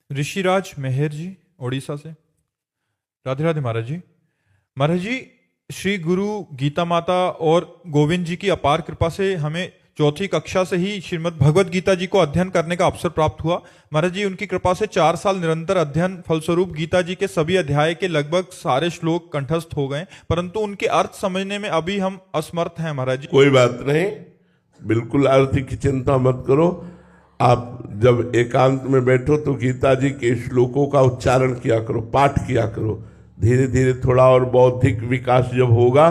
ऋषिराज मेहर जी उड़ीसा से। राधे राधे महाराज जी। महाराज जी, श्री गुरु गीता माता और गोविंद जी की अपार कृपा से हमें चौथी कक्षा से ही श्रीमद् भगवत गीता जी को अध्ययन करने का अवसर प्राप्त हुआ। महाराज जी, उनकी कृपा से 4 साल निरंतर अध्ययन फलस्वरूप गीता जी के सभी अध्याय के लगभग सारे श्लोक कंठस्थ हो गए, परंतु उनके अर्थ समझने में अभी हम असमर्थ हैं महाराज जी। कोई बात नहीं, बिल्कुल अर्थ की चिंता मत करो। आप जब एकांत में बैठो तो गीता जी के श्लोकों का उच्चारण किया करो, पाठ किया करो। धीरे धीरे थोड़ा और बौद्धिक विकास जब होगा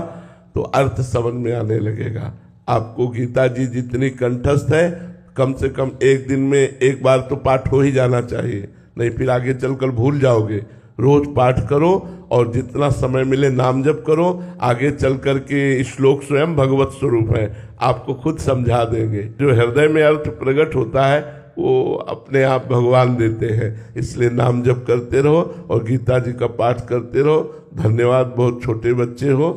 तो अर्थ समझ में आने लगेगा। आपको गीता जी जितनी कंठस्थ है, कम से कम एक दिन में एक बार तो पाठ हो ही जाना चाहिए, नहीं फिर आगे चलकर भूल जाओगे। रोज पाठ करो और जितना समय मिले नाम जप करो। आगे चल कर के श्लोक स्वयं भगवत स्वरूप है, आपको खुद समझा देंगे। जो हृदय में अर्थ प्रकट होता है वो अपने आप भगवान देते हैं। इसलिए नाम जप करते रहो और गीता जी का पाठ करते रहो। धन्यवाद, बहुत छोटे बच्चे हो,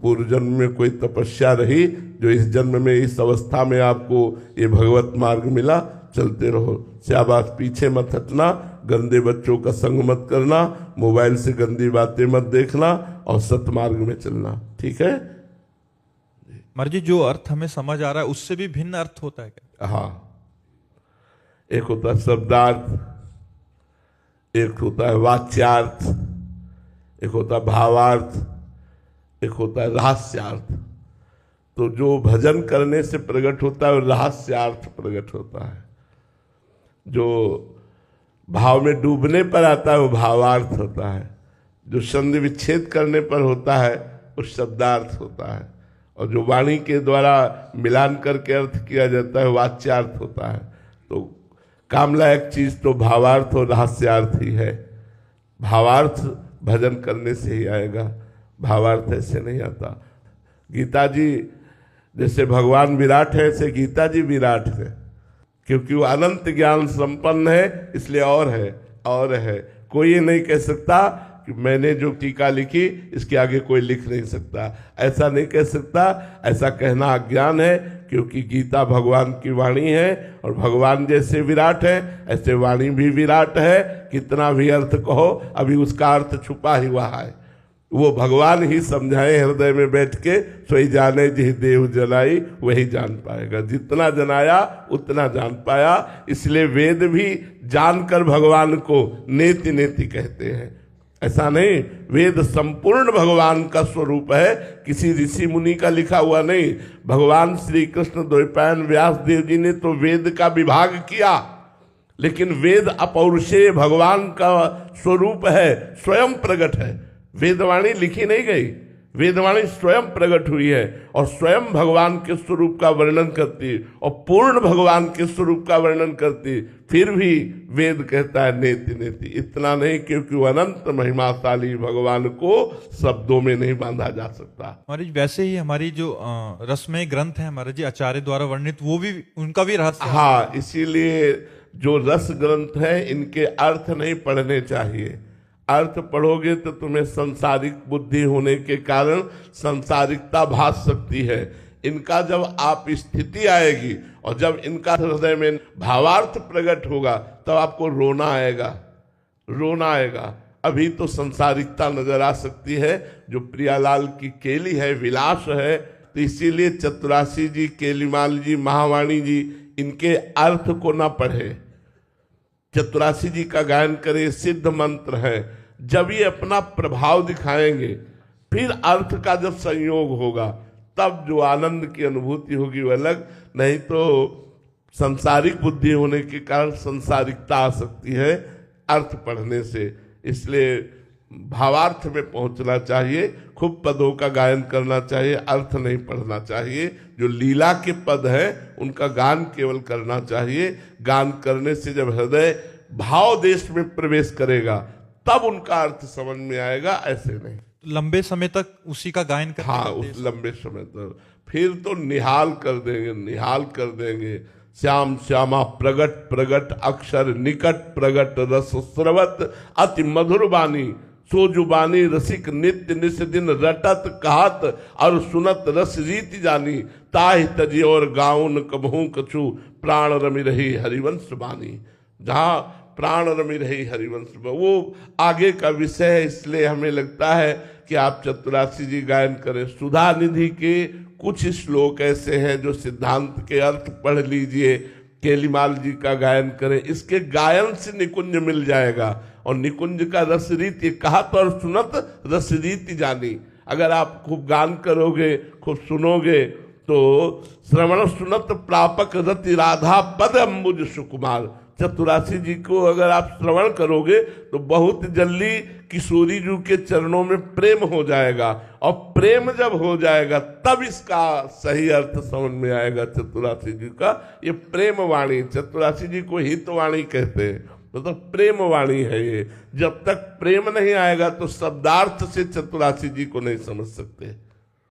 पूर्व जन्म में कोई तपस्या रही जो इस जन्म में इस अवस्था में आपको ये भगवत मार्ग मिला। चलते रहो, शाबाश, पीछे मत हटना, गंदे बच्चों का संग मत करना, मोबाइल से गंदी बातें मत देखना और सतमार्ग में चलना। ठीक है महाराज जी, जो अर्थ हमें समझ आ रहा है उससे भी भिन्न अर्थ होता है क्या? हाँ, एक होता है शब्दार्थ, एक होता है वाच्यार्थ, एक होता है भावार्थ, एक होता है रहस्यार्थ। तो जो भजन करने से प्रकट होता है वो रहस्यार्थ प्रकट होता है। जो भाव में डूबने पर आता है वो भावार्थ होता है। जो संधि विच्छेद करने पर होता है वो शब्दार्थ होता है। और जो वाणी के द्वारा मिलान करके अर्थ किया जाता है वाच्यार्थ होता है। तो काम लायक चीज तो भावार्थ और रहस्यार्थ ही है। भावार्थ भजन करने से ही आएगा, भावार्थ ऐसे नहीं आता। गीता जी जैसे भगवान विराट है, ऐसे गीता जी विराट है, क्योंकि वो अनंत ज्ञान संपन्न है, इसलिए और है। कोई ये नहीं कह सकता कि मैंने जो टीका लिखी इसके आगे कोई लिख नहीं सकता, ऐसा नहीं कह सकता। ऐसा कहना अज्ञान है, क्योंकि गीता भगवान की वाणी है और भगवान जैसे विराट है ऐसे वाणी भी विराट है। कितना भी अर्थ कहो, अभी उसका अर्थ छुपा ही हुआ है, वो भगवान ही समझाए हृदय में बैठ के। सोई जाने जिह देव जलाई, वही जान पाएगा। जितना जनाया उतना जान पाया। इसलिए वेद भी जानकर भगवान को नेति नेति कहते हैं। ऐसा नहीं, वेद संपूर्ण भगवान का स्वरूप है, किसी ऋषि मुनि का लिखा हुआ नहीं। भगवान श्री कृष्ण द्वैपायन व्यास देव जी ने तो वेद का विभाग किया, लेकिन वेद अपौरुषेय भगवान का स्वरूप है, स्वयं प्रकट है। वेदवाणी लिखी नहीं गई, वेदवाणी स्वयं प्रकट हुई है और स्वयं भगवान के स्वरूप का वर्णन करती और पूर्ण भगवान के स्वरूप का वर्णन करती। फिर भी वेद कहता है नेति नेति। इतना नहीं, क्योंकि वो अनंत महिमाशाली भगवान को शब्दों में नहीं बांधा जा सकता। महाराज, वैसे ही हमारी जो रसमय ग्रंथ है महाराज जी आचार्य द्वारा वर्णित, वो भी उनका भी रहस्य। हाँ, इसीलिए जो रस ग्रंथ है इनके अर्थ नहीं पढ़ने चाहिए। अर्थ पढ़ोगे तो तुम्हें संसारिक बुद्धि होने के कारण संसारिकता भास सकती है। इनका जब आप स्थिति आएगी और जब इनका हृदय में भावार्थ प्रकट होगा तब आपको रोना आएगा। अभी तो संसारिकता नजर आ सकती है, जो प्रियालाल की केली है, विलास है। तो इसीलिए चतुरासी जी, केलीमाल जी, महावाणी जी इनके अर्थ को ना पढ़े, चतुरासी जी का गायन करे, सिद्ध मंत्र है। जब ये अपना प्रभाव दिखाएंगे, फिर अर्थ का जब संयोग होगा तब जो आनंद की अनुभूति होगी वो अलग। नहीं तो संसारिक बुद्धि होने के कारण संसारिकता आ सकती है अर्थ पढ़ने से। इसलिए भावार्थ में पहुंचना चाहिए, खूब पदों का गायन करना चाहिए, अर्थ नहीं पढ़ना चाहिए। जो लीला के पद हैं उनका गान केवल करना चाहिए। गान करने से जब हृदय भाव देश में प्रवेश करेगा तब उनका अर्थ समझ में आएगा, ऐसे नहीं। लंबे समय तक उसी का गायन करते। हाँ, उस लंबे समय तक फिर तो निहाल कर देंगे। श्याम श्यामा प्रगट प्रगट अक्षर निकट प्रगट रस स्रवत अति मधुर बानी सो जुबानी रसिक नित्य निस दिन रटत कहत और सुनत रस रीति जानी ताहि तजी और गाउन कबहू कछु प्राण रमि रही हरिवंश बानी। जहाँ प्राण रमि रही हरिवंश में, वो आगे का विषय है, इसलिए हमें लगता है कि आप चतुरासी जी गायन करें। सुधा निधि के कुछ श्लोक ऐसे हैं जो सिद्धांत के अर्थ पढ़ लीजिए, केलीमाल जी का गायन करें, इसके गायन से निकुंज मिल जाएगा। और निकुंज का रसरीति कहा तो और सुनत रसरीति जानी, अगर आप खूब गान करोगे, खूब सुनोगे तो श्रवण सुनत प्रापक रति राधा पद अम्बुज सुकुमार। चतुरासी जी को अगर आप श्रवण करोगे तो बहुत जल्दी किशोरी जी के चरणों में प्रेम हो जाएगा, और प्रेम जब हो जाएगा तब इसका सही अर्थ समझ में आएगा। चतुरासी जी का ये प्रेम वाणी, चतुरासी जी को हितवाणी कहते हैं, तो प्रेम वाणी है ये। जब तक प्रेम नहीं आएगा तो शब्दार्थ से चतुरासी जी को नहीं समझ सकते।